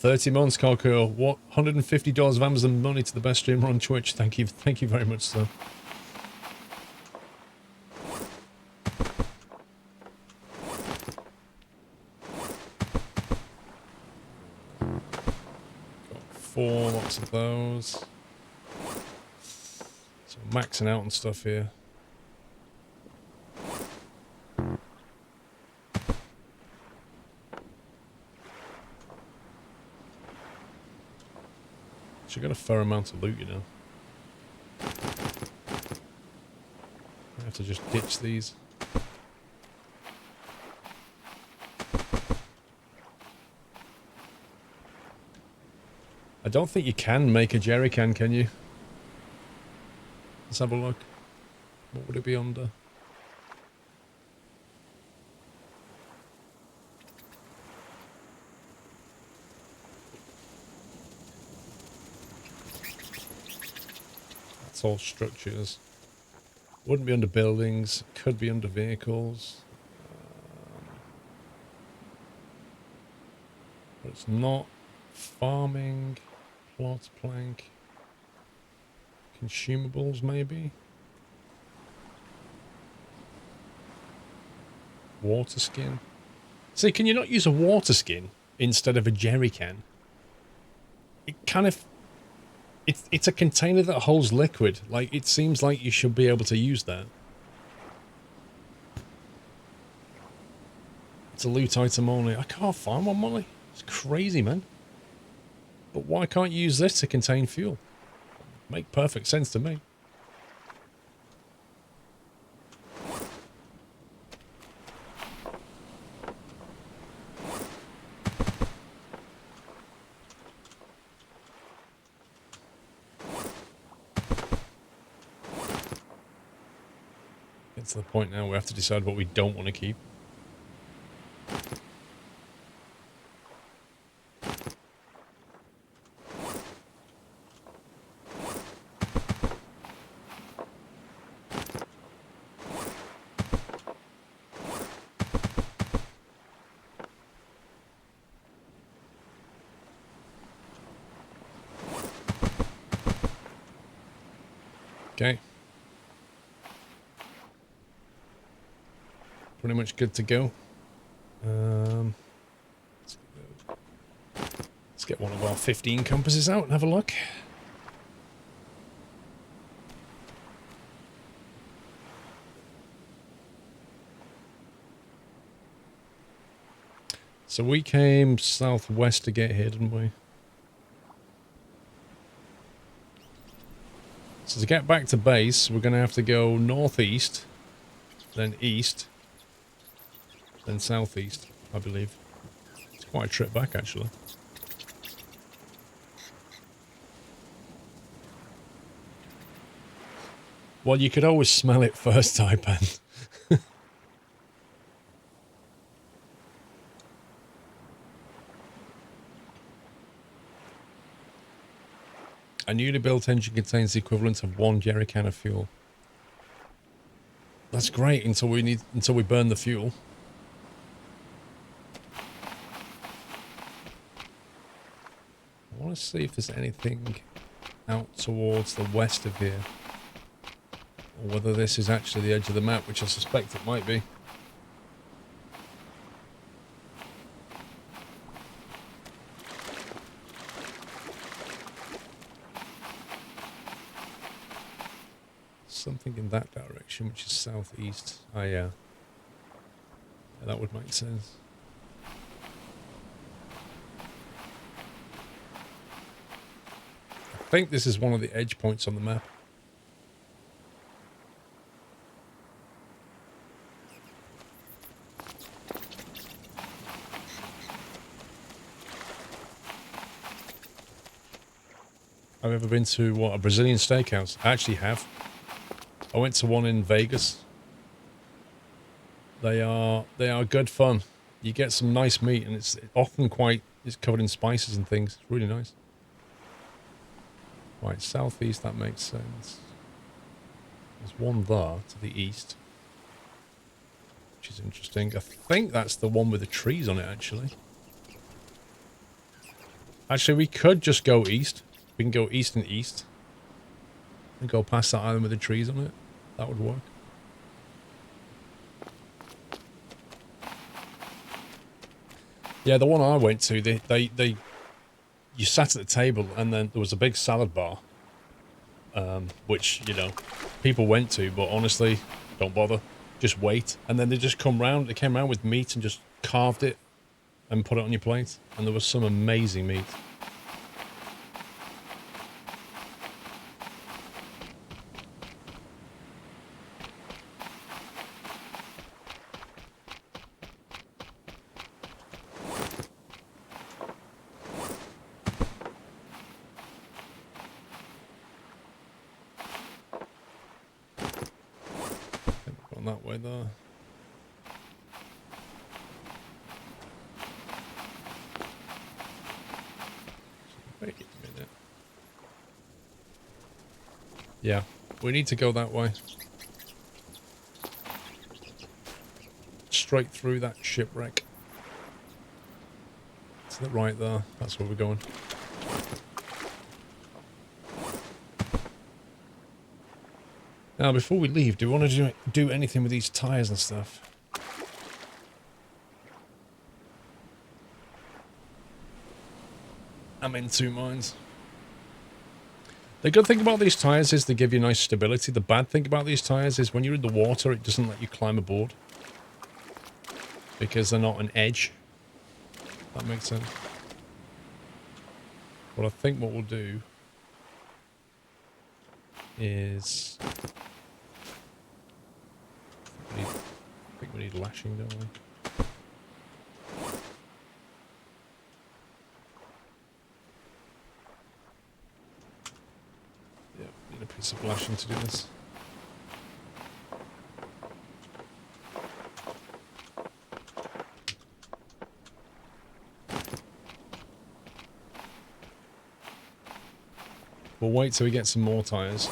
30 months, Coco. What? $150 of Amazon money to the best streamer on Twitch. Thank you very much, sir. Got 4 lots of those. So maxing out on stuff here. Actually got a fair amount of loot, you know. I have to just ditch these. I don't think you can make a jerry can you? Let's have a look. What would it be under? That's all structures. Wouldn't be under buildings. Could be under vehicles. But it's not. Farming. Plot, plank. Consumables, maybe? Water skin. See, can you not use a water skin instead of a jerry can? It kind of... It's a container that holds liquid. Like, it seems like you should be able to use that. It's a loot item only. I can't find one, Molly. It's crazy, man. But why can't you use this to contain fuel? Make perfect sense to me. It's to the point now we have to decide what we don't want to keep. Okay. Pretty much good to go. Let's get one of our 15 compasses out and have a look. So we came southwest to get here, didn't we? So to get back to base, we're going to have to go northeast, then east, then southeast, I believe. It's quite a trip back, actually. Well, you could always smell it first, Taipan. A newly built engine contains the equivalent of 1 jerry can of fuel. That's great until we burn the fuel. I want to see if there's anything out towards the west of here. Or whether this is actually the edge of the map, which I suspect it might be. Something in that direction, which is southeast. Oh, yeah. That would make sense. I think this is one of the edge points on the map. I've ever been to, what, a Brazilian steakhouse? I actually have. I went to one in Vegas. They are good fun. You get some nice meat, and it's often it's covered in spices and things. It's really nice. Right, southeast, that makes sense. There's one there to the east, which is interesting. I think that's the one with the trees on it, actually. Actually, we could just go east. We can go east and east. And go past that island with the trees on it. That would work. Yeah, the one I went to, you sat at the table and then there was a big salad bar. Which, you know, people went to, but honestly, don't bother. Just wait. And then they just come round, they came round with meat and just carved it and put it on your plate. And there was some amazing meat. That way there. Wait a minute. Yeah, we need to go that way. Straight through that shipwreck. To the right there. That's where we're going. Now, before we leave, do we want to do anything with these tyres and stuff? I'm in two minds. The good thing about these tyres is they give you nice stability. The bad thing about these tyres is when you're in the water, it doesn't let you climb aboard. Because they're not an edge. That makes sense. But I think what we'll do is... I think we need lashing, don't we? Yeah, need a piece of lashing to do this. We'll wait till we get some more tyres.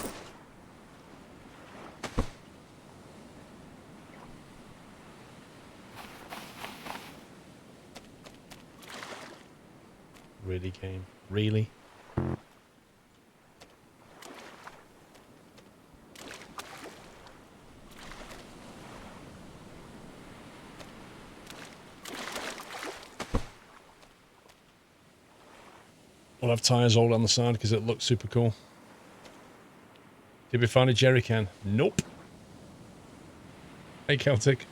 Really, game? Really? We'll have tyres all on the side because it looks super cool. Did we find a jerry can? Nope. Hey, Celtic.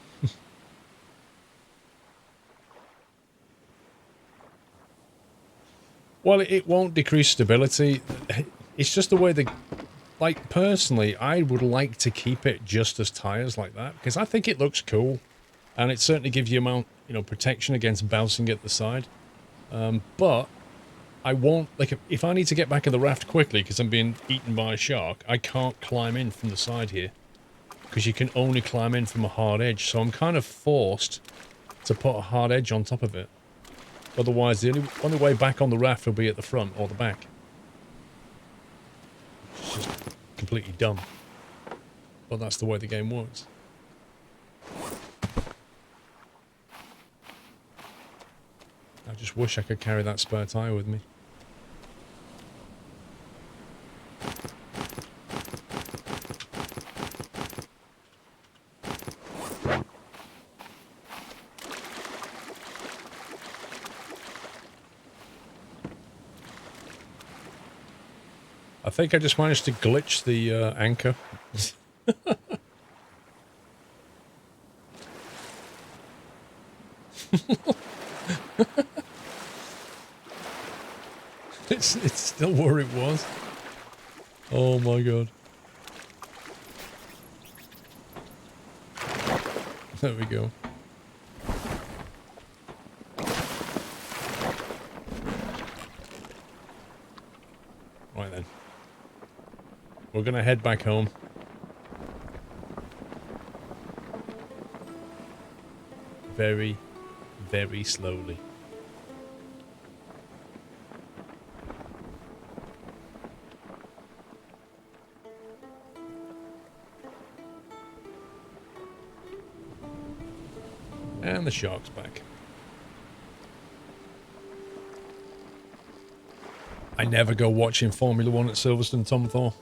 Well, it won't decrease stability. It's just the way they... Like, personally, I would like to keep it just as tyres like that, because I think it looks cool. And it certainly gives you protection against bouncing at the side. But I won't... Like, if I need to get back in the raft quickly because I'm being eaten by a shark, I can't climb in from the side here. Because you can only climb in from a hard edge. So I'm kind of forced to put a hard edge on top of it. Otherwise, the only way back on the raft will be at the front or the back. It's just completely dumb. But that's the way the game works. I just wish I could carry that spare tyre with me. I think I just managed to glitch the anchor. It's still where it was. Oh my god. There we go. Right then. We're gonna head back home. Very, very slowly. And the shark's back. I never go watching Formula 1 at Silverstone, Tom Thor.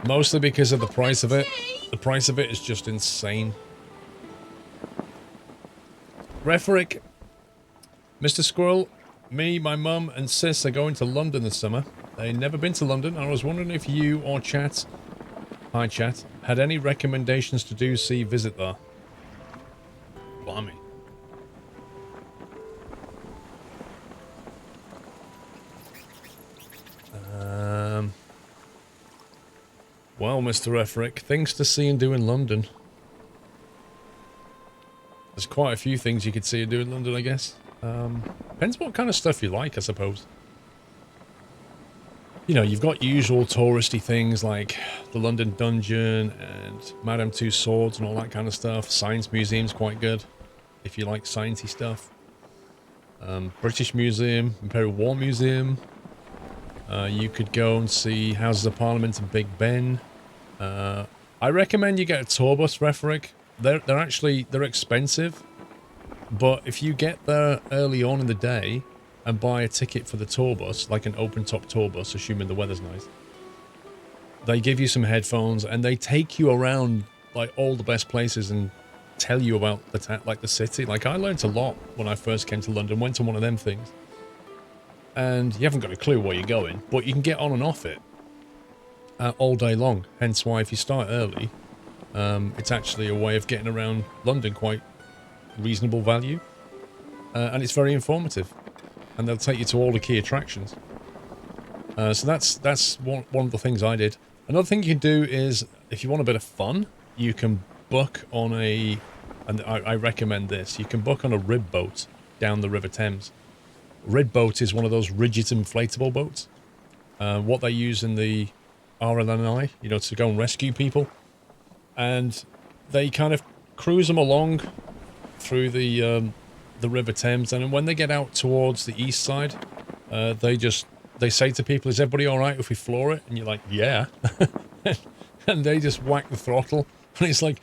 Mostly because of the price of it. The price of it is just insane. Referic, Mr. Squirrel, me, my mum, and sis are going to London this summer. They've never been to London. I was wondering if you or chat, hi chat, had any recommendations to do, see, visit there. Blimey. Well, Mr. Referic, things to see and do in London. There's quite a few things you could see and do in London, I guess. Depends what kind of stuff you like, I suppose. You know, you've got usual touristy things like the London Dungeon and Madame Tussauds and all that kind of stuff. Science Museum's quite good, if you like sciencey stuff. British Museum, Imperial War Museum. You could go and see Houses of Parliament and Big Ben. I recommend you get a tour bus, Referic. They're expensive, but if you get there early on in the day and buy a ticket for the tour bus, like an open-top tour bus, assuming the weather's nice, they give you some headphones and they take you around like all the best places and tell you about the city. Like, I learned a lot when I first came to London. Went to one of them things, and you haven't got a clue where you're going, but you can get on and off it all day long. Hence why if you start early, it's actually a way of getting around London quite reasonable value, and it's very informative, and they'll take you to all the key attractions. So that's one of the things I did. Another thing you can do is, if you want a bit of fun, you can book on and I recommend this, you can book on a rib boat down the River Thames. Rib boat is one of those rigid inflatable boats. What they use in the RLNI, you know, to go and rescue people. And they kind of cruise them along through the River Thames, and when they get out towards the east side, they say to people, "Is everybody all right if we floor it?" And you're like, "Yeah," and they just whack the throttle, and it's like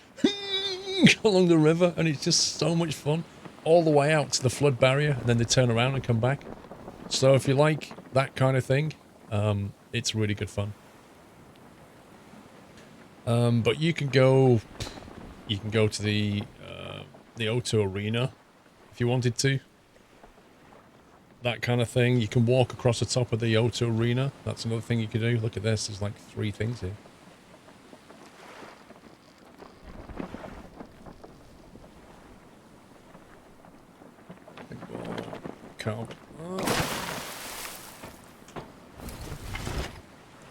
along the river, and it's just so much fun, all the way out to the flood barrier, and then they turn around and come back. So if you like that kind of thing, it's really good fun. But you can go to the O2 Arena if you wanted to. That kind of thing. You can walk across the top of the O2 Arena. That's another thing you can do. Look at this. There's like 3 things here.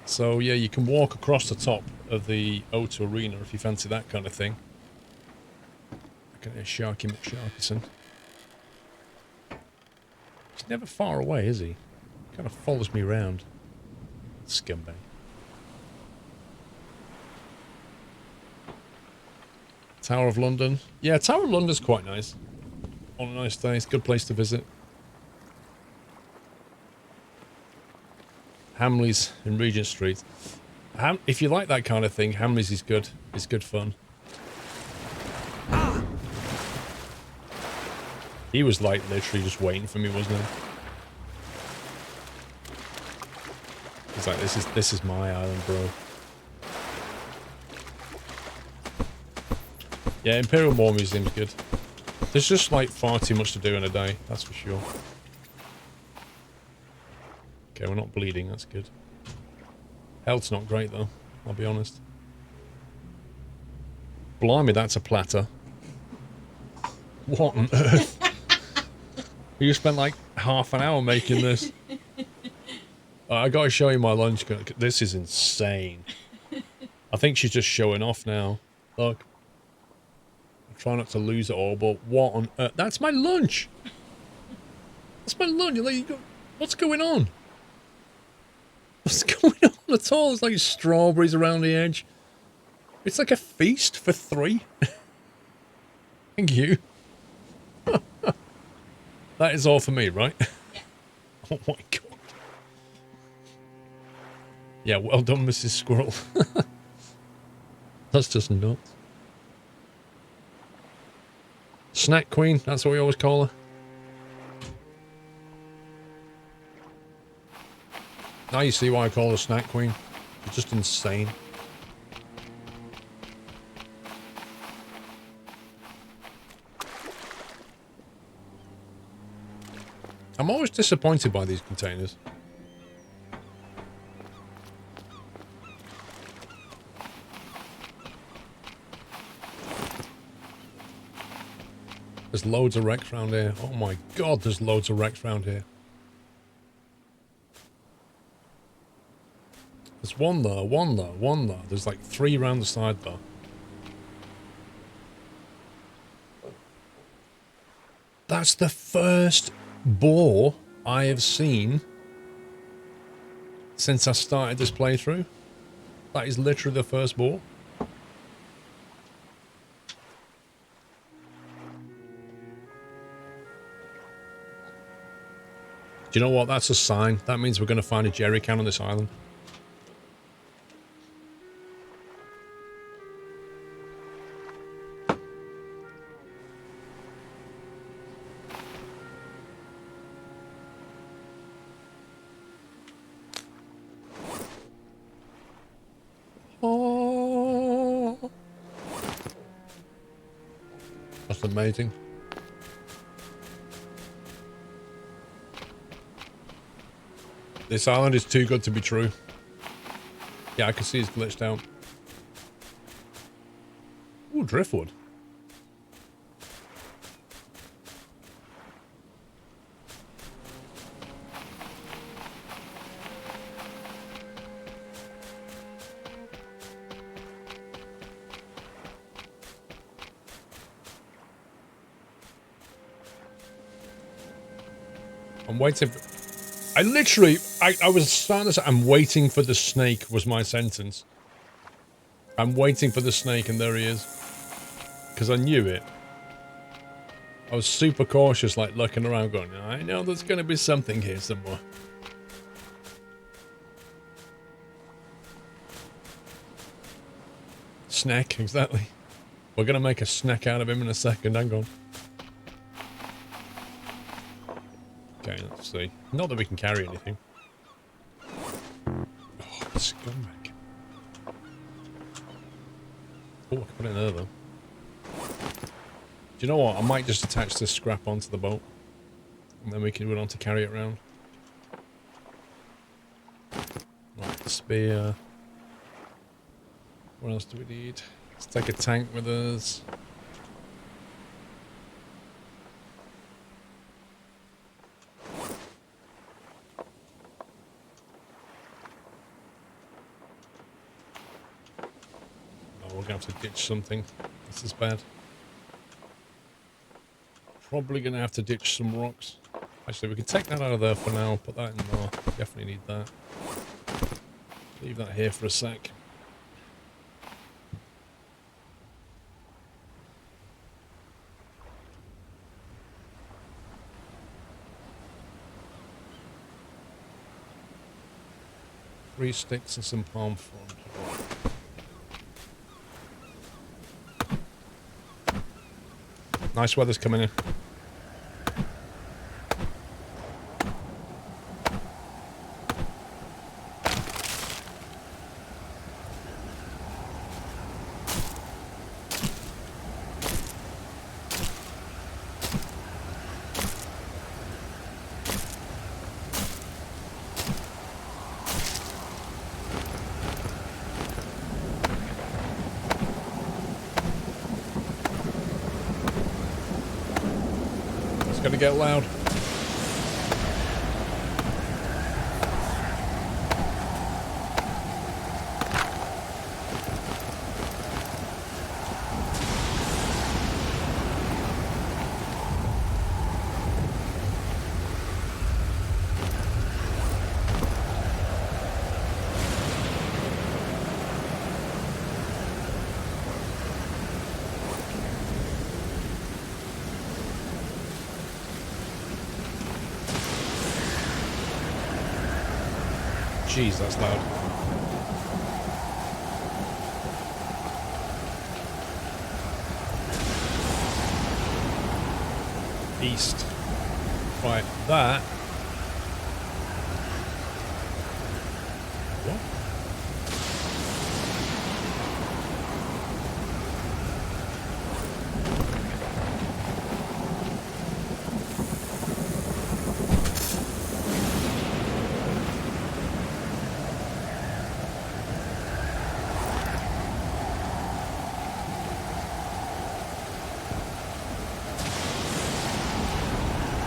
So yeah, you can walk across the top of the O2 Arena if you fancy that kind of thing. I can hear Sharky McSharkyson. He's never far away, is he? Kind of follows me around. Scumbag. Tower of London. Yeah, Tower of London's quite nice. On a nice day, it's a good place to visit. Hamleys in Regent Street. If you like that kind of thing, Hamleys is good. It's good fun. He was like literally just waiting for me, wasn't he? He's like, this is my island, bro. Yeah, Imperial War Museum's good. There's just like far too much to do in a day, that's for sure. Okay, we're not bleeding, that's good. Health's not great though, I'll be honest. Blimey, that's a platter. What on earth? You spent like half an hour making this. I gotta show you my lunch. This is insane. I think she's just showing off now. Look. I'm trying not to lose it all, but what on earth? That's my lunch! That's my lunch. What's going on? What's going on at all? It's like strawberries around the edge. It's like a feast for 3. Thank you. That is all for me, right? Yeah. Oh my god. Yeah, well done, Mrs. Squirrel. That's just nuts. Snack Queen, that's what we always call her. Now you see why I call her Snack Queen. She's just insane. I'm always disappointed by these containers. There's loads of wrecks around here. Oh my god, there's loads of wrecks around here. There's one there, one there, one there. There's like 3 around the side though. That's the first boar I have seen since I started this playthrough. That is literally the first boar. Do you know what? That's a sign. That means we're going to find a jerry can on this island. Oh. That's amazing. This island is too good to be true. Yeah, I can see it's glitched out. Ooh, driftwood. I'm waiting for... I was starting to say, I'm waiting for the snake was my sentence. I'm waiting for the snake and there he is. Because I knew it. I was super cautious, like looking around going, I know there's going to be something here somewhere. Snack, exactly. We're going to make a snack out of him in a second, hang on. Okay, let's see. Not that we can carry anything. Oh, scumbag. Oh, I can put it in there, though. Do you know what? I might just attach this scrap onto the boat. And then we can go on to carry it around. Right, the spear. What else do we need? Let's take a tank with us. We're going to have to ditch something. This is bad. Probably going to have to ditch some rocks. Actually, we can take that out of there for now. Put that in there. Definitely need that. Leave that here for a sec. Three sticks and some palm frond. Nice weather's coming in. Gonna get loud. Jeez, that's loud. East. Right, that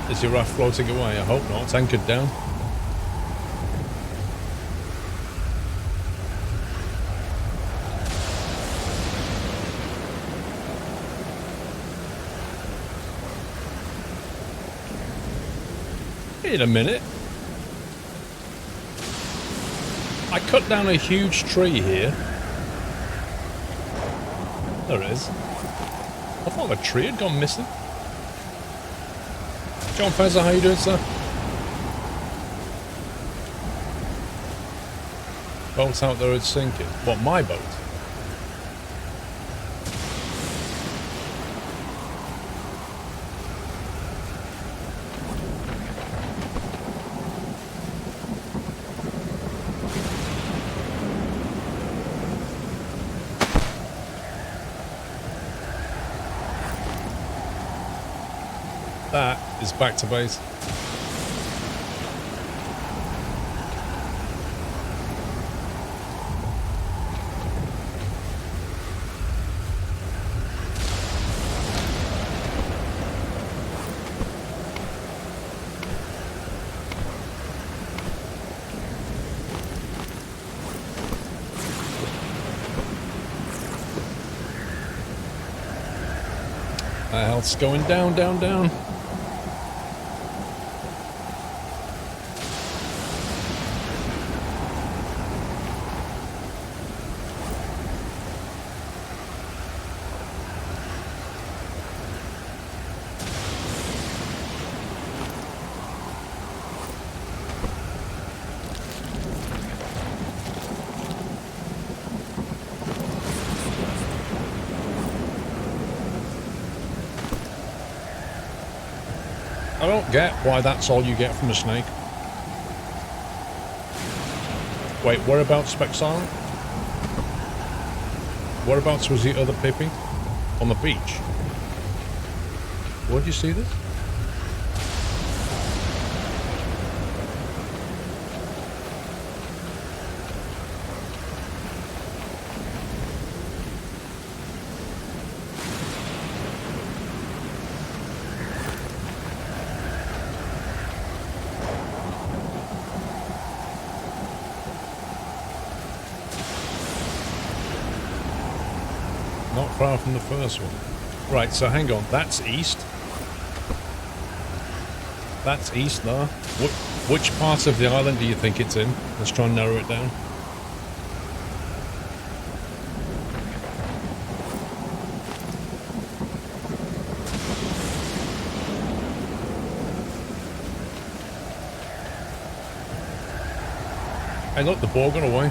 Is your raft floating away? I hope not. It's anchored down. Wait a minute. I cut down a huge tree here. There it is. I thought the tree had gone missing. John Fezzer, how you doing, sir? Boat's out there, it's sinking. What, my boat? That is back to base. Our health's going down, down, down. I don't get why that's all you get from a snake. Wait, whereabouts, Spec Silent? Whereabouts was the other Pippi? On the beach? Where'd you see this? Not far from the first one. Right, so hang on. That's east. That's east there. Which part of the island do you think it's in? Let's try and narrow it down. Hey look, the ball got away.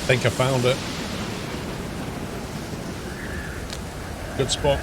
I think I found it. Good spot.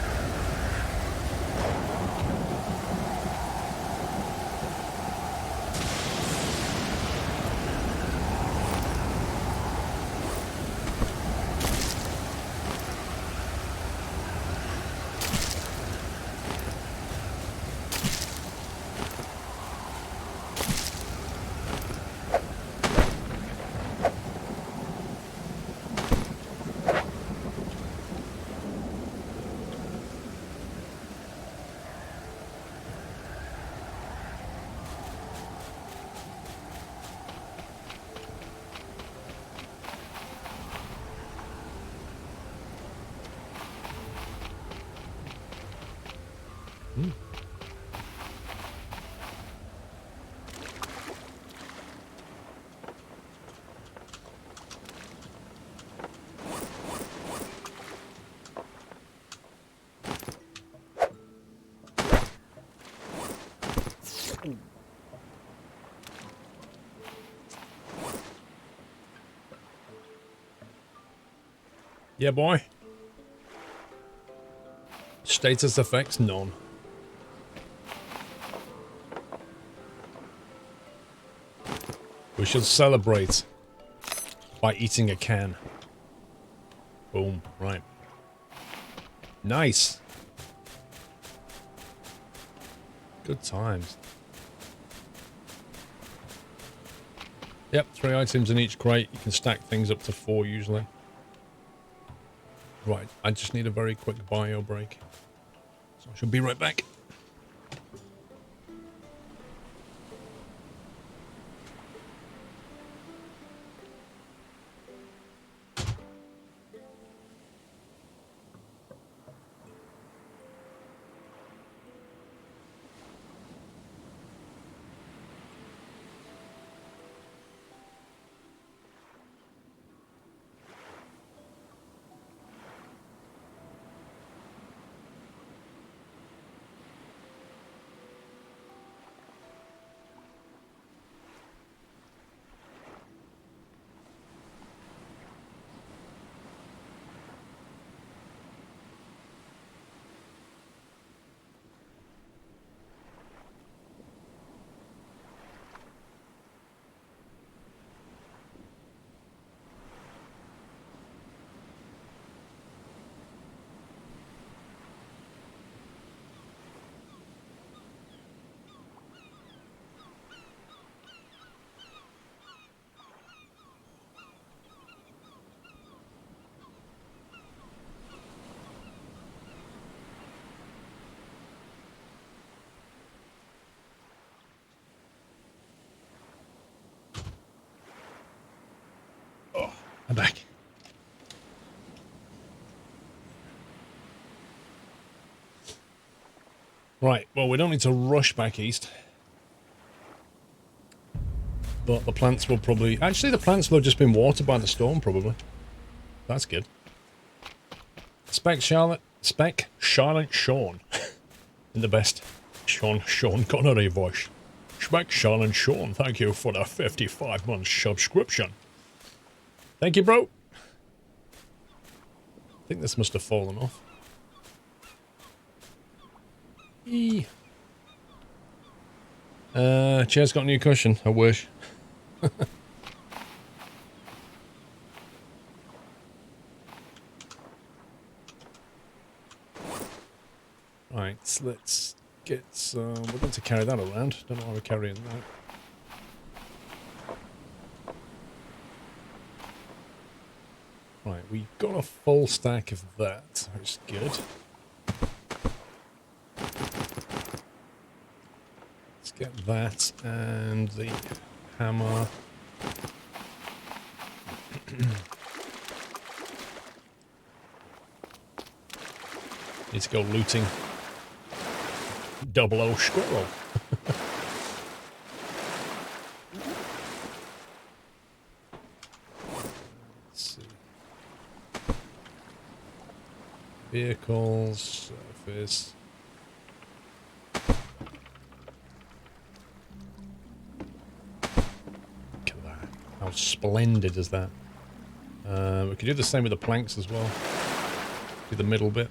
Yeah, boy. Status effects, none. We should celebrate by eating a can. Boom. Right. Nice. Good times. Yep, 3 items in each crate. You can stack things up to 4 usually. Right, I just need a very quick bio break. So I should be right back. I'm back. Right, well, we don't need to rush back east. But the plants will probably... Actually, the plants will have just been watered by the storm, probably. That's good. Spec Charlotte Sean. In the best Sean Connery voice. Spec Charlotte Sean, thank you for the 55-month subscription. Thank you, bro. I think this must have fallen off. Chair's got a new cushion, I wish. Right, let's get some... We're going to carry that around. Don't know why we're carrying that. Right, we've got a full stack of that, which is good. Let's get that and the hammer. Need to go looting. Double O squirrel. Let's see. Vehicles, surface. Look at that. How splendid is that? We could do the same with the planks as well. Do the middle bit.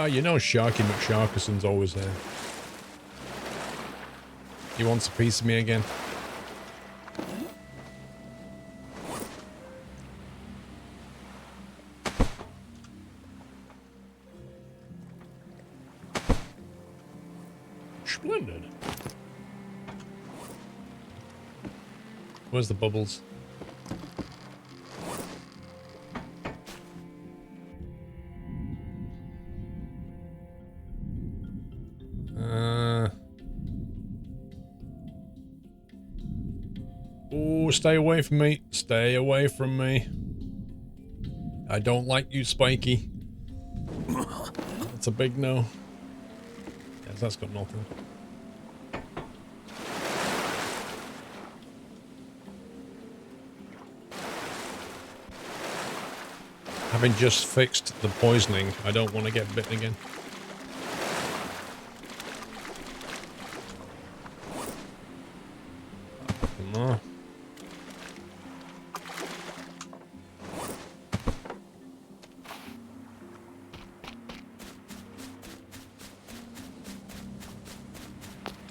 You know Sharky McSharkerson's always there. He wants a piece of me again. Splendid. Where's the bubbles? Oh, stay away from me. Stay away from me. I don't like you, Spiky. That's a big no. Yes, that's got nothing. Having just fixed the poisoning, I don't want to get bitten again. know.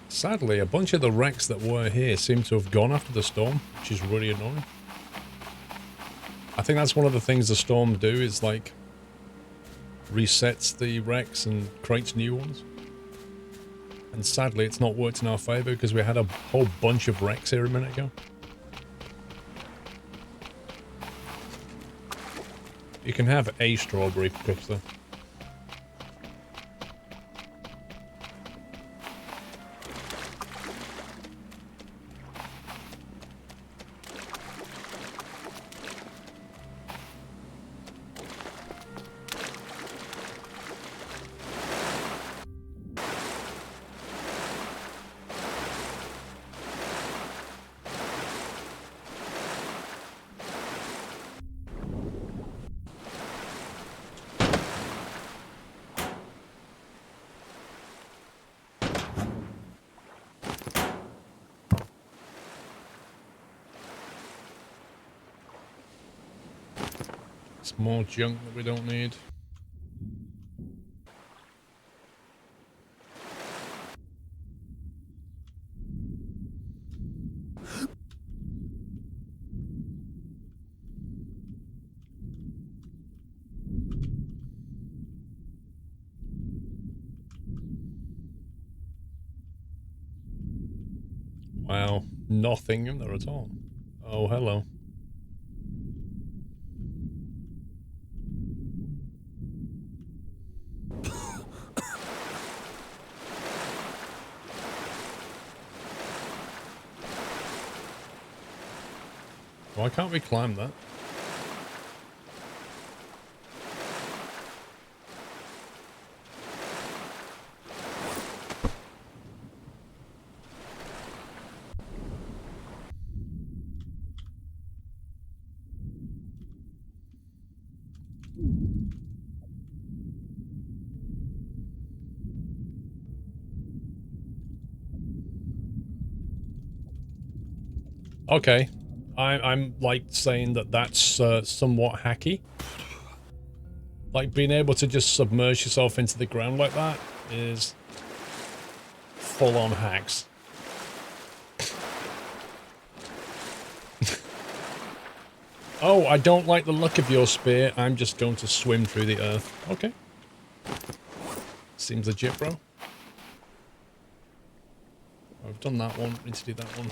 Sadly, a bunch of the wrecks that were here seem to have gone after the storm, which is really annoying. I think that's one of the things the storm do is like resets the wrecks and creates new ones. And sadly, it's not worked in our favor because we had a whole bunch of wrecks here a minute ago. You can have a strawberry for cooks though. It's more junk that we don't need. Wow, nothing in there at all. Oh, hello. Why can't we climb that? Okay. I'm like saying that that's somewhat hacky. Like being able to just submerge yourself into the ground like that is full on hacks. Oh, I don't like the look of your spear. I'm just going to swim through the earth. Okay. Seems legit, bro. I've done that one. Need to do that one.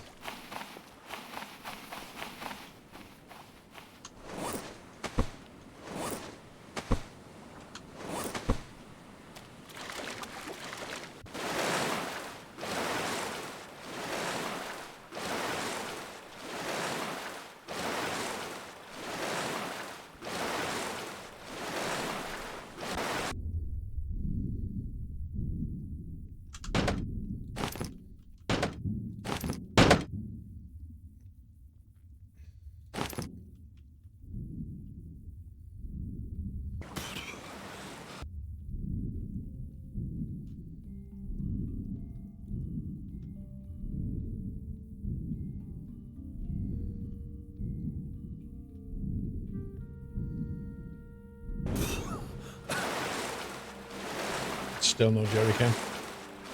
Still no jerry can.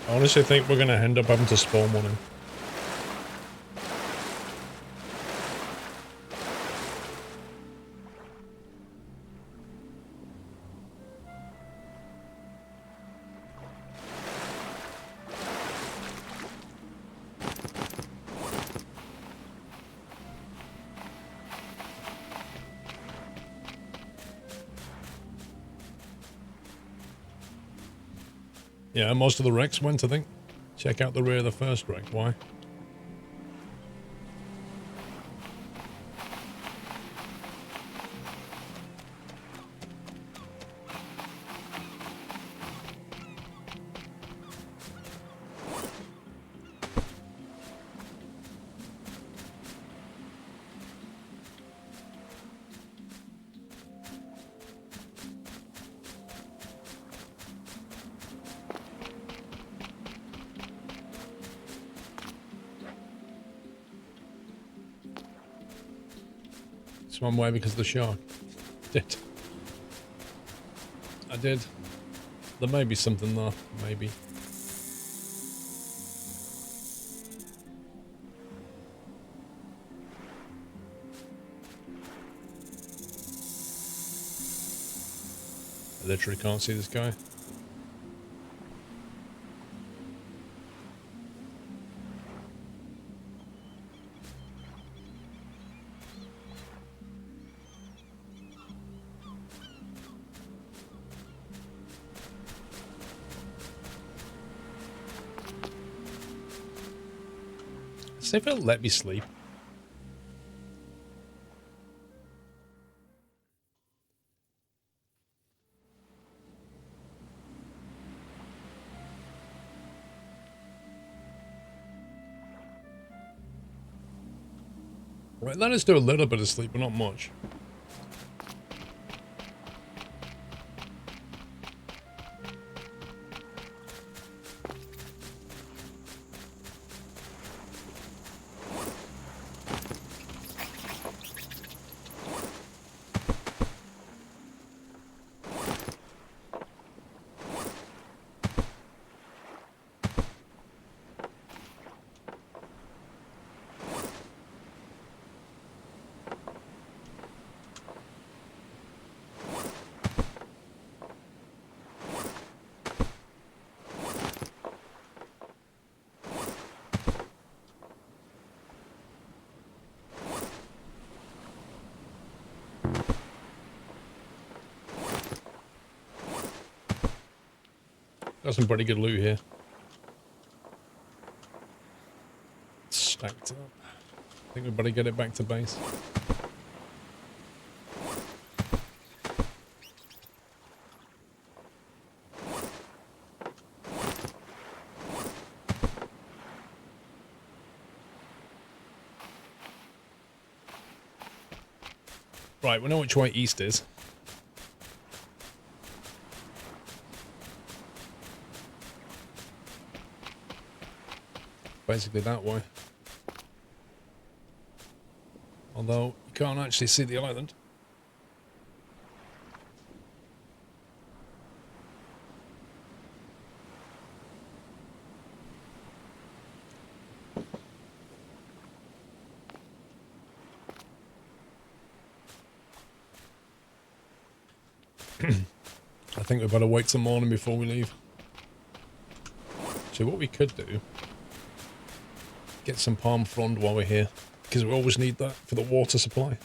I honestly think we're going to end up having to spawn one in. Yeah, most of the wrecks went, I think. Check out the rear of the first wreck. Why? Swam away because of the shark. Did. I did. There may be something there. Maybe. I literally can't see this guy. See if it'll let me sleep. Right, let us do a little bit of sleep, but not much. Got some pretty good loot here. Stacked up. I think we better get it back to base. Right, we know which way east is. Basically that way. Although you can't actually see the island. I think we better wait till morning before we leave. So what we could do, get some palm frond while we're here, because we always need that for the water supply.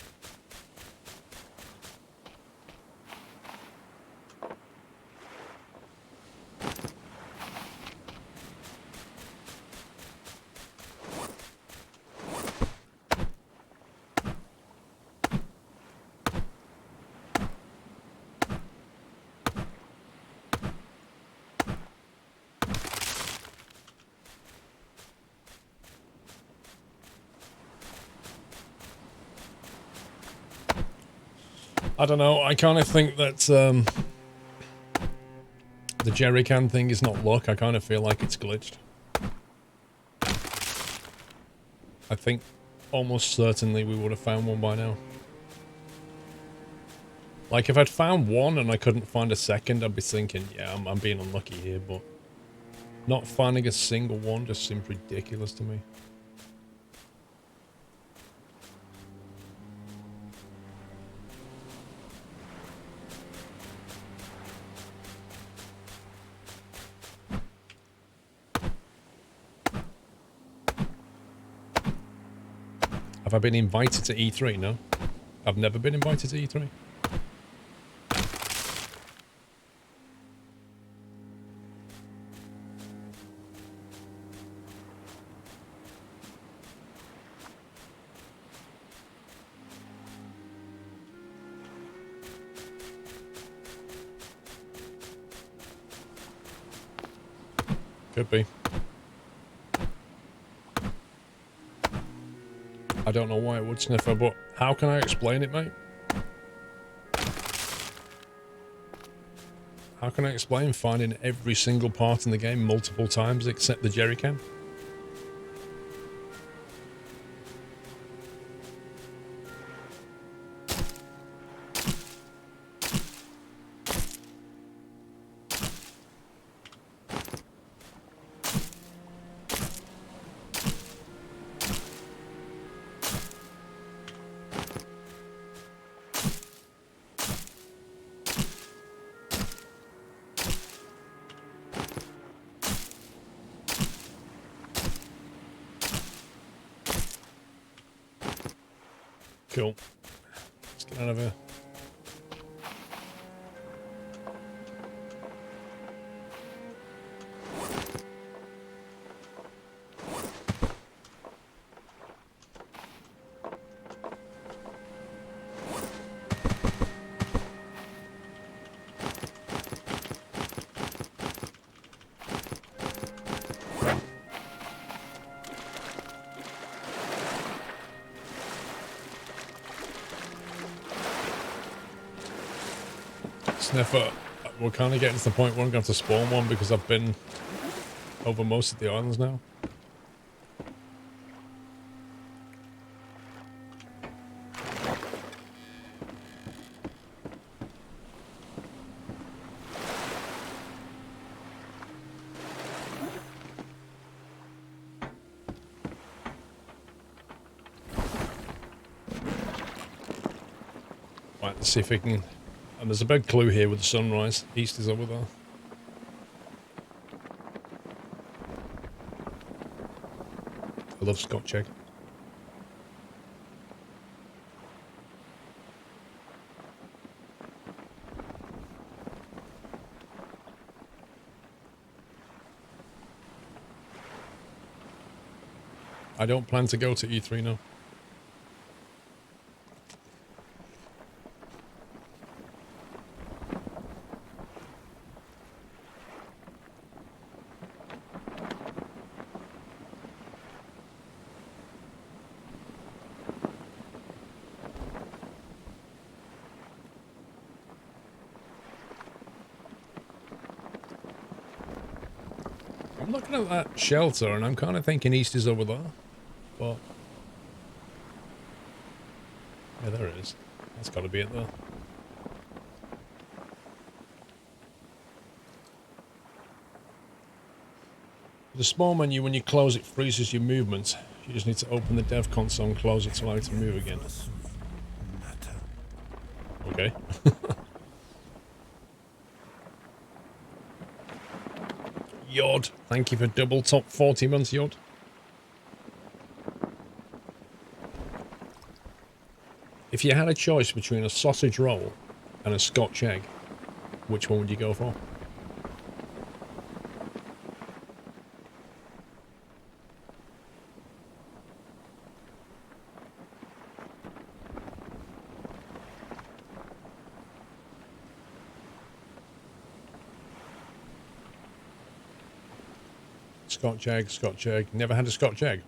I don't know, I kind of think that the jerry can thing is not luck. I kind of feel like it's glitched. I think almost certainly we would have found one by now. Like, if I'd found one and I couldn't find a second, I'd be thinking, yeah, I'm being unlucky here, but not finding a single one just seems ridiculous to me. Have I been invited to E3? No. I've never been invited to E3. Could be. I don't know why it would, Sniffer, but how can I explain it, mate? How can I explain finding every single part in the game multiple times except the jerry can? Cool. Let's get out of here. Sniffer, we're kind of getting to the point where I'm going to have to spawn one because I've been over most of the islands now. Right, let's see if we can... And there's a big clue here with the sunrise. East is over there. I love Scotch egg. I don't plan to go to E3 now. I'm looking at that shelter and I'm kind of thinking East is over there, but yeah, there it is. That's got to be it there. The small menu, when you close it, freezes your movement. You just need to open the dev console and close it to allow it to move again. Okay. Yod, thank you for double top 40 months, Yod. If you had a choice between a sausage roll and a Scotch egg, which one would you go for? Scotch egg, Scotch egg. Never had a Scotch egg.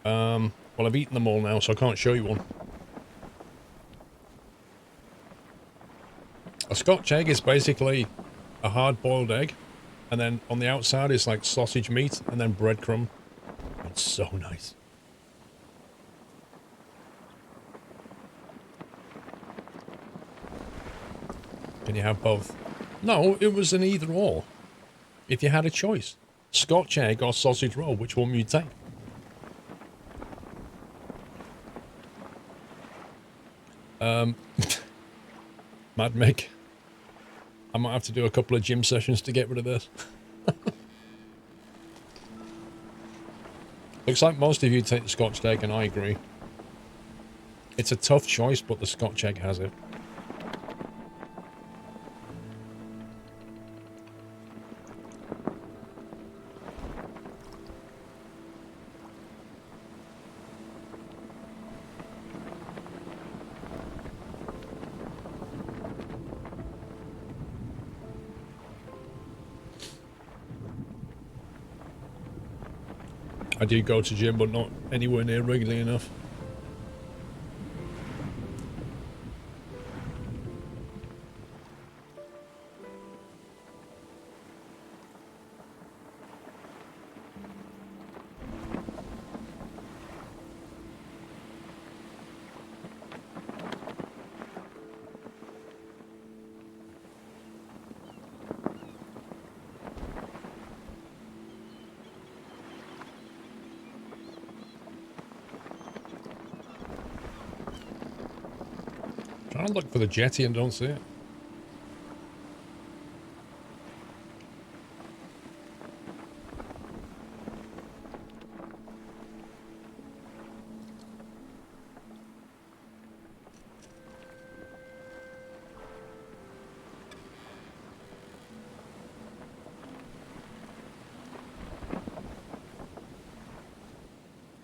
Well, I've eaten them all now, so I can't show you one. A Scotch egg is basically a hard-boiled egg, and then on the outside is like sausage meat, and then breadcrumb. It's so nice. Can you have both? No, it was an either-or. If you had a choice, Scotch egg or sausage roll, which one would you take? Mad Mick. I might have to do a couple of gym sessions to get rid of this. Looks like most of you take the Scotch egg, and I agree. It's a tough choice, but the Scotch egg has it. I do go to gym, but not anywhere near regularly enough. Trying to look for the jetty and don't see it.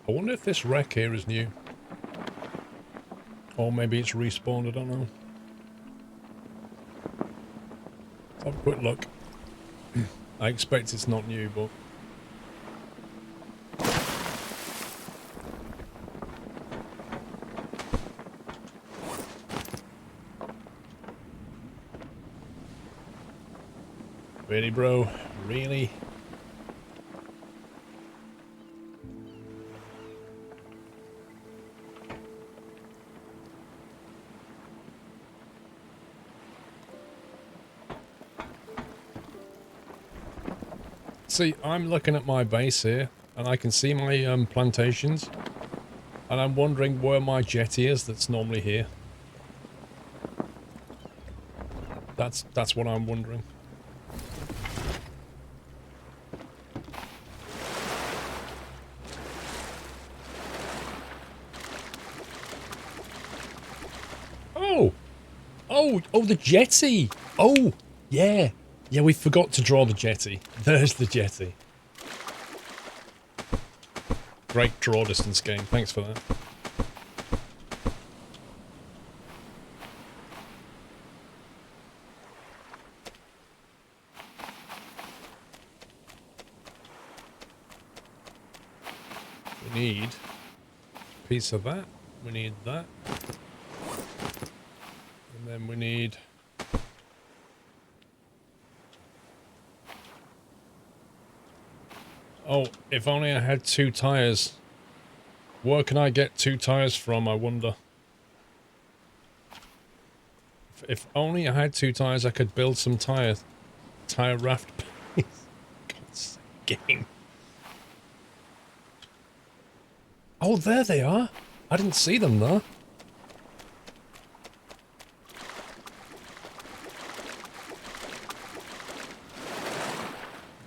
I wonder if this wreck here is new. Or maybe it's respawned, I don't know. Let's have a quick look. I expect it's not new, but... Really, bro? Really? See, I'm looking at my base here, and I can see my plantations, and I'm wondering where my jetty is that's normally here. That's what I'm wondering. Oh! Oh, the jetty! Oh, yeah. Yeah, we forgot to draw the jetty. There's the jetty. Great draw distance game. Thanks for that. We need a piece of that. We need that. And then we need... Oh, if only I had 2 tires. Where can I get 2 tires from, I wonder? If only I had 2 tires, I could build some tire raft. God's game. Oh, there they are. I didn't see them though.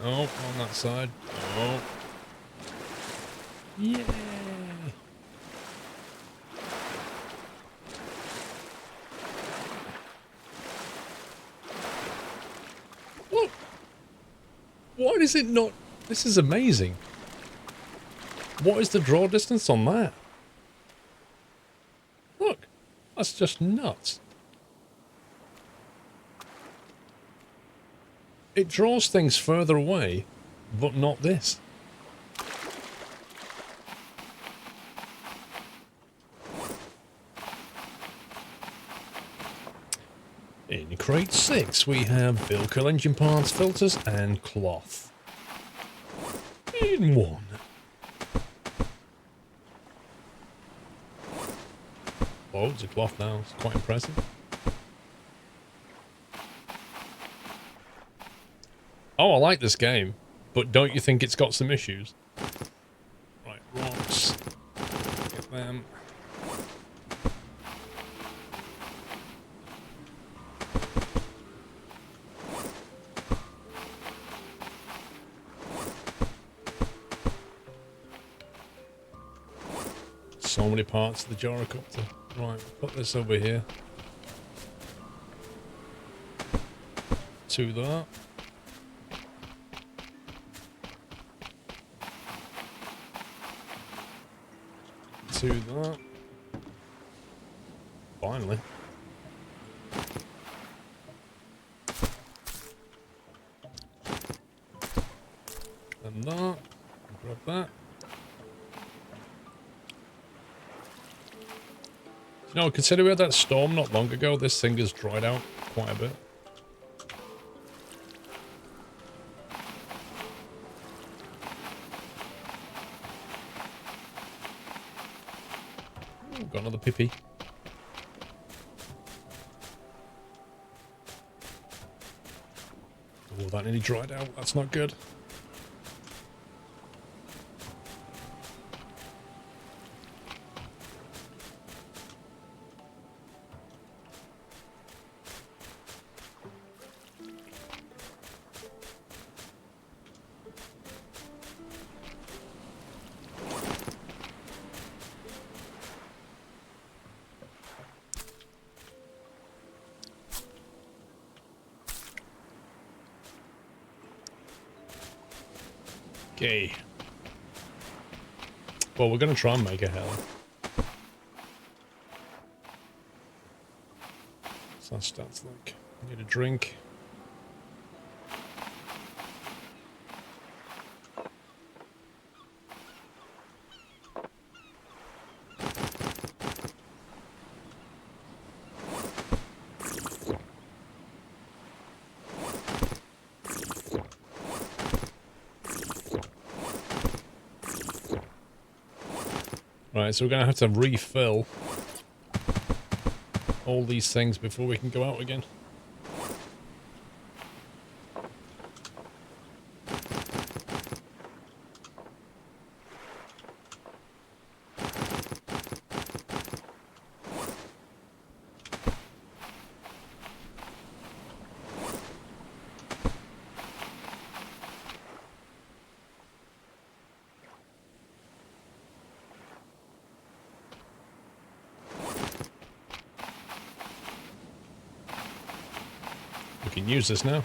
Oh, on that side. Oh. Yay! What? Why is it not? This is amazing. What is the draw distance on that? Look, that's just nuts. It draws things further away, but not this. In crate 6, we have vehicle engine parts, filters, and cloth. In 1. Loads of cloth now, it's quite impressive. Oh, I like this game, but don't you think it's got some issues? Right, rocks. Get them. So many parts of the gyrocopter. Right, put this over here. To that. To that. Finally. And that. Grab that. You know, considering we had that storm not long ago, this thing has dried out quite a bit. Ooh, got another pippy. Oh, that nearly dried out. That's not good. Okay. Well, we're going to try and make a hell. So that starts like, I need a drink. Right, so we're going to have to refill all these things before we can go out again. We can use this now.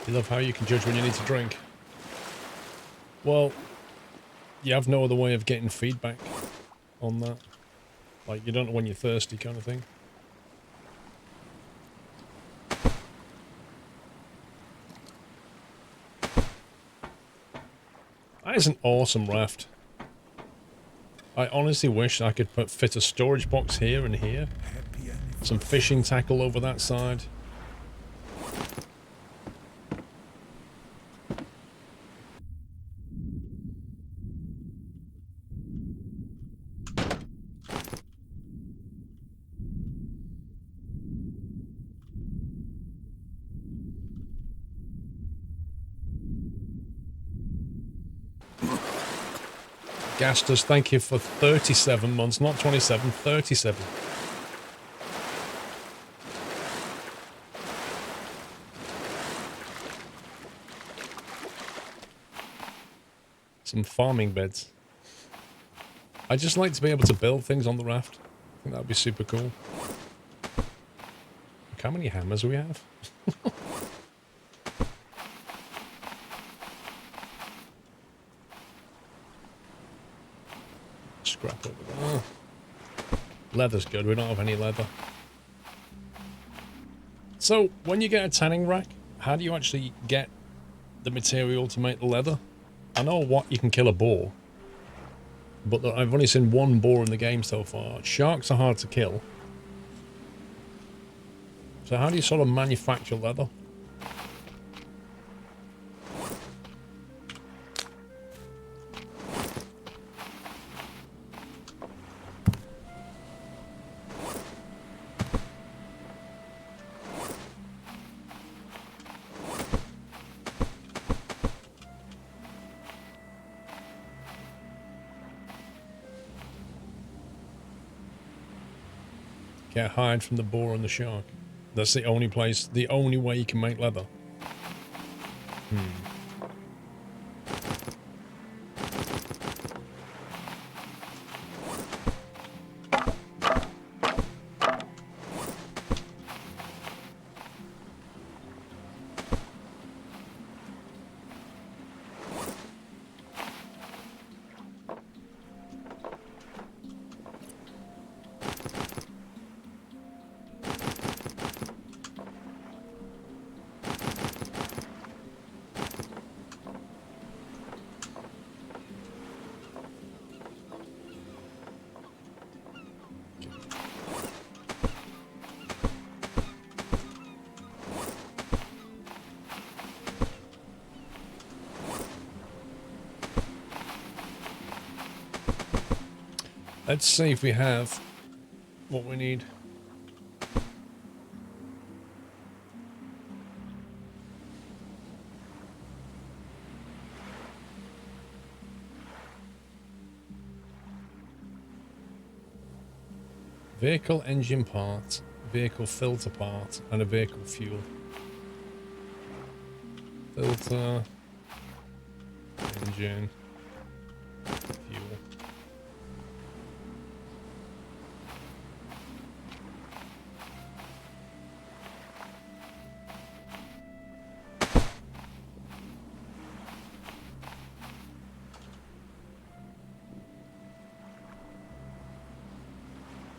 You love how you can judge when you need to drink. Well, you have no other way of getting feedback on that. Like, you don't know when you're thirsty kind of thing. That is an awesome raft. I honestly wish I could fit a storage box here and here. Some fishing tackle over that side. Gastus, thank you for 37 months, not 27, 37. Some farming beds. I'd just like to be able to build things on the raft. I think that would be super cool. Look how many hammers we have. Scrap over there. Leather's good, we don't have any leather. So, when you get a tanning rack, how do you actually get the material to make the leather? I know what you can kill a boar, but I've only seen one boar in the game so far. Sharks are hard to kill. So how do you sort of manufacture leather? Get hide from the boar and the shark. That's the only place, the only way you can make leather. Let's see if we have what we need. Vehicle engine part, vehicle filter part, and a vehicle fuel. Filter, engine, fuel.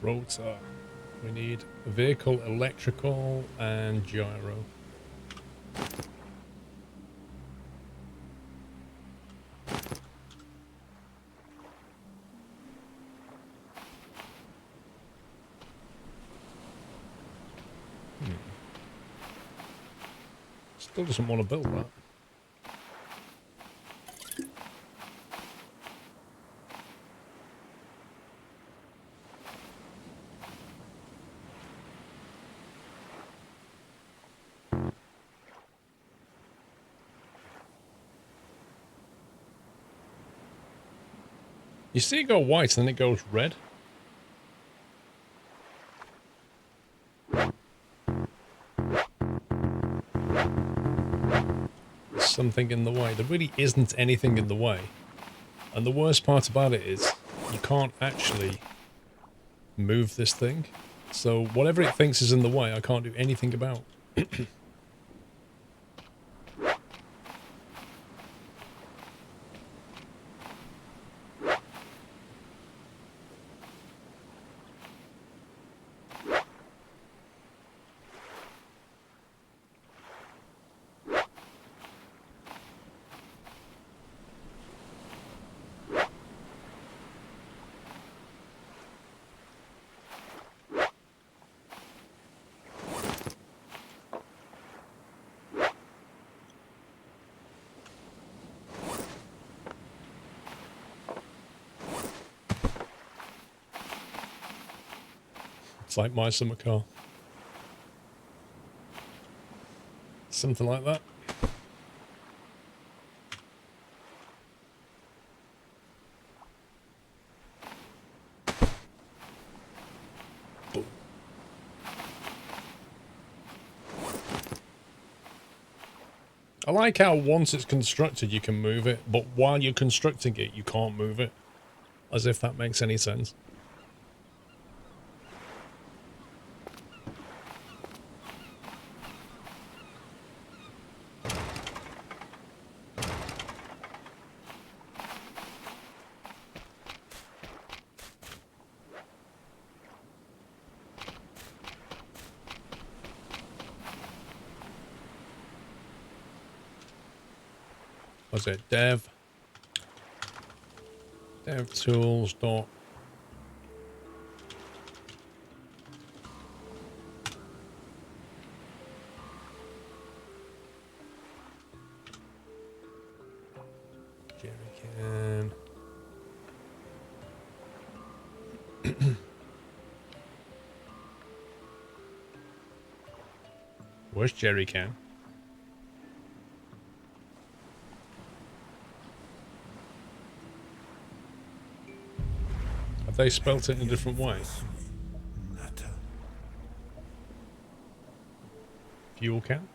Rotor. We need vehicle, electrical, and gyro. Still doesn't want to build that. You see it go white and then it goes red? There's something in the way. There really isn't anything in the way. And the worst part about it is you can't actually move this thing. So whatever it thinks is in the way, I can't do anything about. It's like my summer car. Something like that. I like how once it's constructed you can move it, but while you're constructing it you can't move it. As if that makes any sense. What's it? Dev tools dot jerry can. Where's jerry can? Have they spelt it in a different way? Fuel can?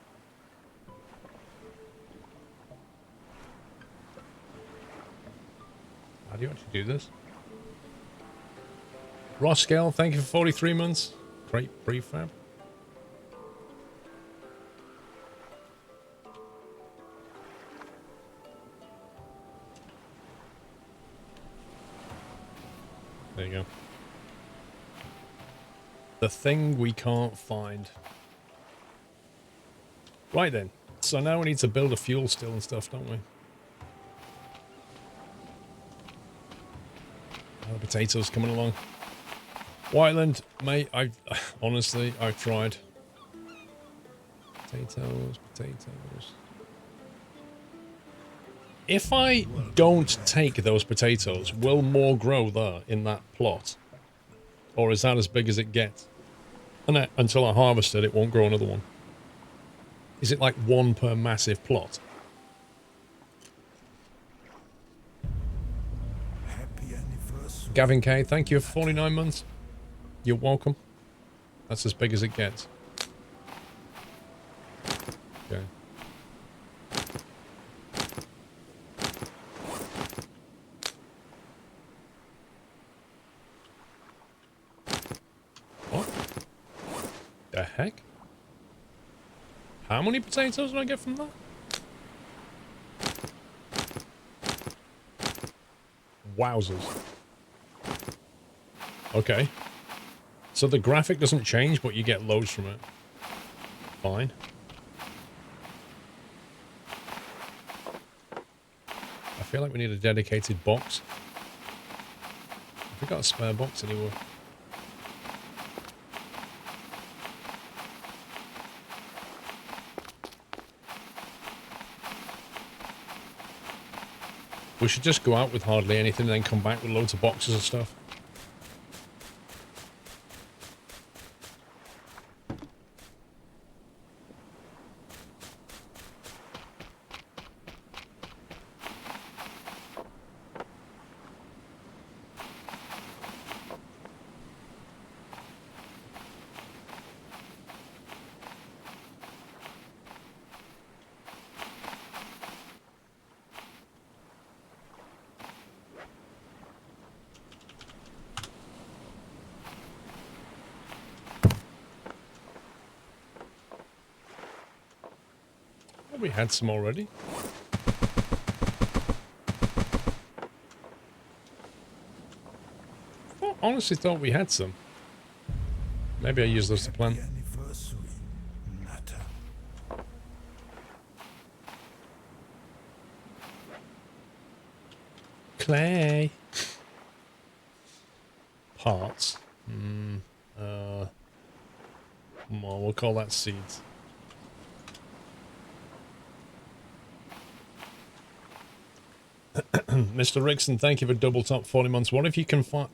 How do you actually do this? Roskell, thank you for 43 months. Great prefab. There you go. The thing we can't find. Right then. So now we need to build a fuel still and stuff, don't we? Oh, potatoes coming along. Whiteland, mate, honestly, I've tried. Potatoes. If I don't take those potatoes, will more grow there in that plot? Or is that as big as it gets? And until I harvest it, it won't grow another one. Is it like one per massive plot? Happy anniversary. Gavin K, thank you for 49 months. You're welcome. That's as big as it gets. Okay. What? The heck? How many potatoes do I get from that? Wowzers. Okay. So the graphic doesn't change, but you get loads from it. Fine. I feel like we need a dedicated box. Have we got a spare box anywhere? We should just go out with hardly anything and then come back with loads of boxes of stuff. We had some already. I honestly thought we had some. Maybe I used those to Happy plant. anniversary, Natter. Clay. Parts. Well, we'll call that seeds. Mr. Rickson, thank you for double top 40 months. What if you can find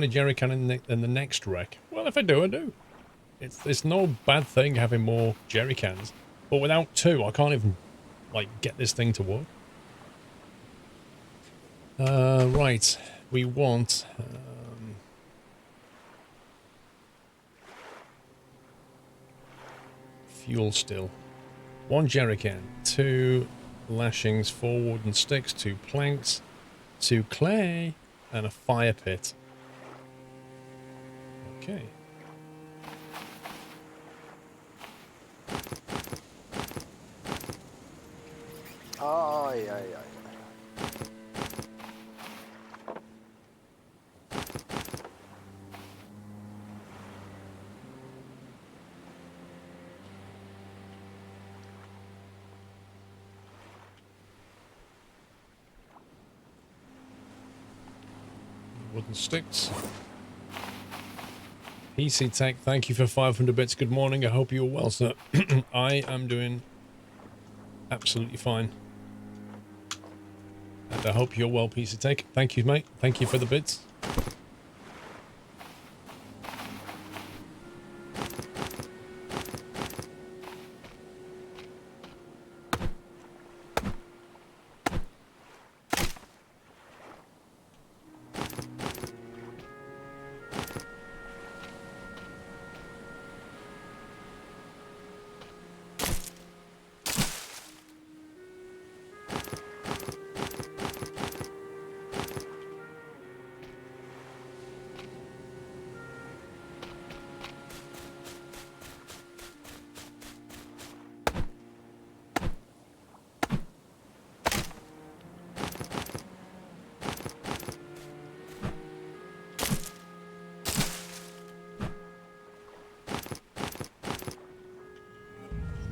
a jerry can in the next wreck? Well, if I do, I do. It's no bad thing having more jerry cans, but without two, I can't even like get this thing to work. Right, we want fuel still. 1 jerry can, 2 lashings, 4 wooden sticks, 2 planks, 2 clay, and a fire pit. Okay. Ay. Wooden sticks. PC Tech, thank you for 500 bits. Good morning. I hope you're well, sir. I am doing absolutely fine. And I hope you're well, PC Tech. Thank you, mate. Thank you for the bits.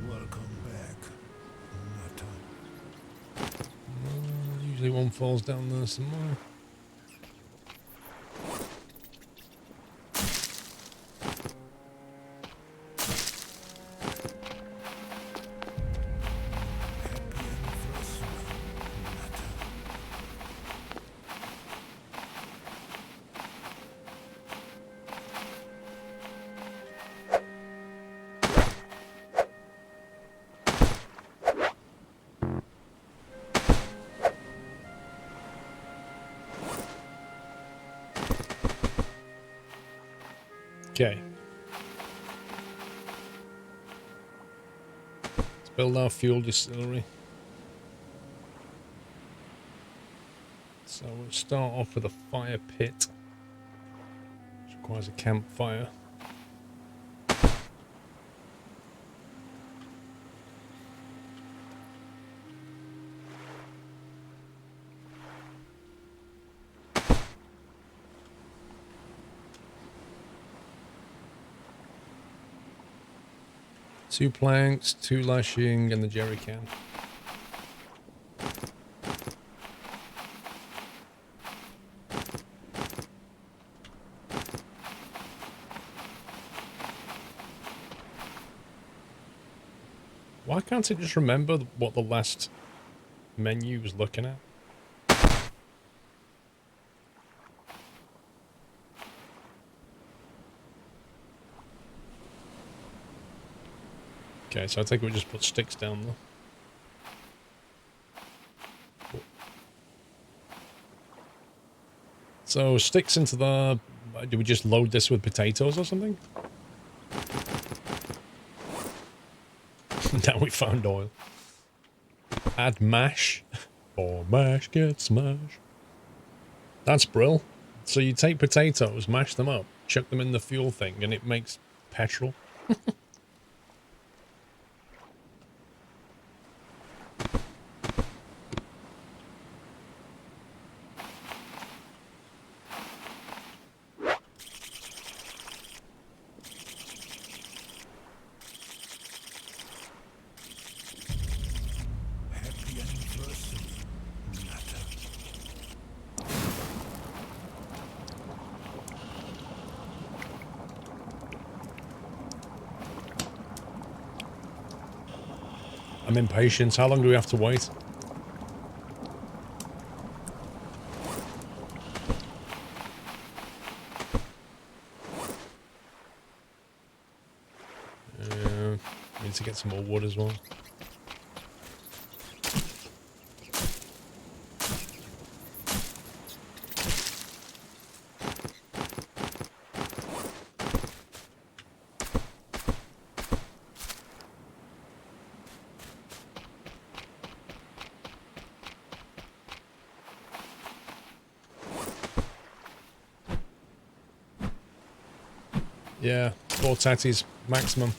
Welcome back, Natter. Usually one falls down there somewhere. Happy anniversary, Natter. Okay. Let's build our fuel distillery. So we'll start off with a fire pit, which requires a campfire. 2 planks, 2 lashing, and the jerry can. Why can't it just remember what the last menu was looking at? Okay, so I think we just put sticks down there. So sticks into the... Do we just load this with potatoes or something? Now we found oil. Add mash. Or mash gets smash. That's brill. So you take potatoes, mash them up, chuck them in the fuel thing, and it makes petrol. Happy anniversary, Nutter. I'm impatient. How long do we have to wait? Need to get some more wood as well. Yeah, 4 tatties maximum.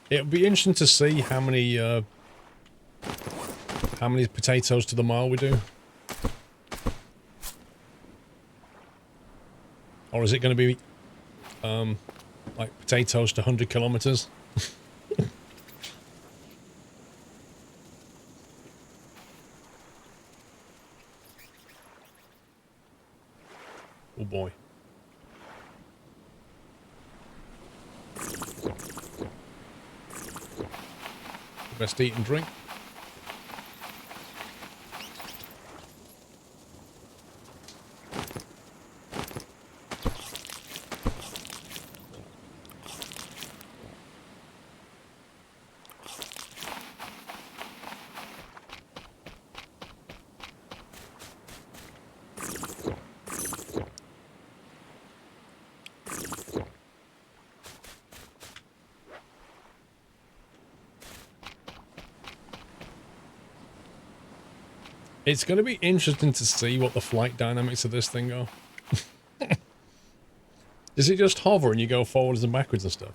It'll be interesting to see how many potatoes to the mile we do. Or is it going to be like potatoes to 100 kilometers? Oh boy. Best eat and drink. It's going to be interesting to see what the flight dynamics of this thing are. Is it just hover and you go forwards and backwards and stuff?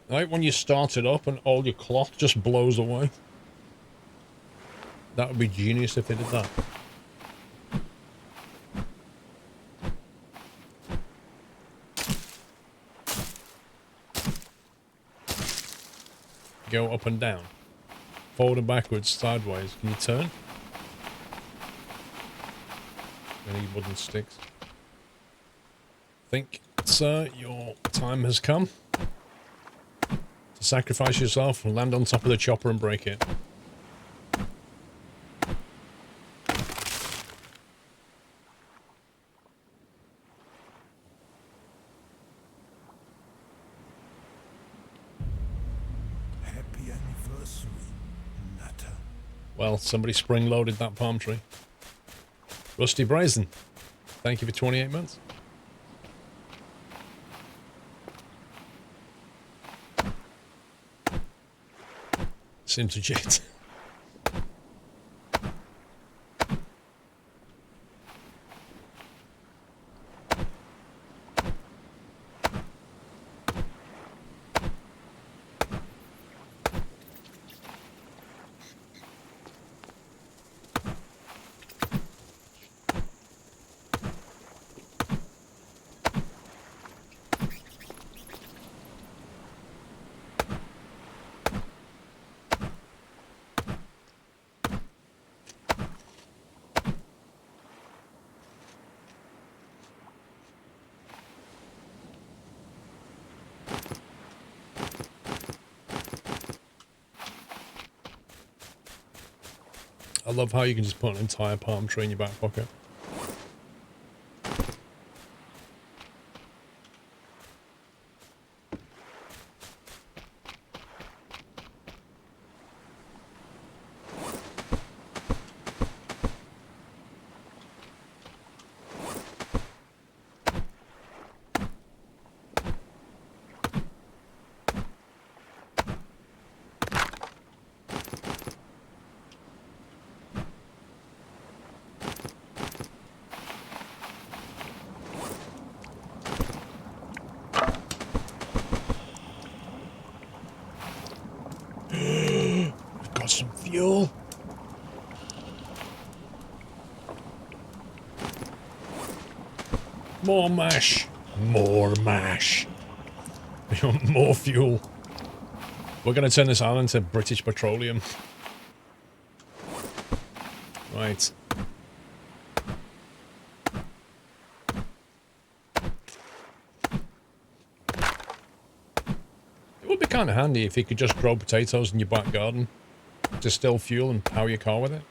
Like when you start it up and all your cloth just blows away. That would be genius if they did that. Go up and down. Forward and backwards, sideways. Can you turn? Any wooden sticks? I think, sir, your time has come to sacrifice yourself and land on top of the chopper and break it. Happy anniversary, Nutter. Well, somebody spring-loaded that palm tree. Rusty Brazen, thank you for 28 months. Seems legit. I love how you can just put an entire palm tree in your back pocket. Got some fuel. More mash. More mash. We want more fuel. We're going to turn this island to British Petroleum. Right. It would be kind of handy if you could just grow potatoes in your back garden. Distill fuel and power your car with it.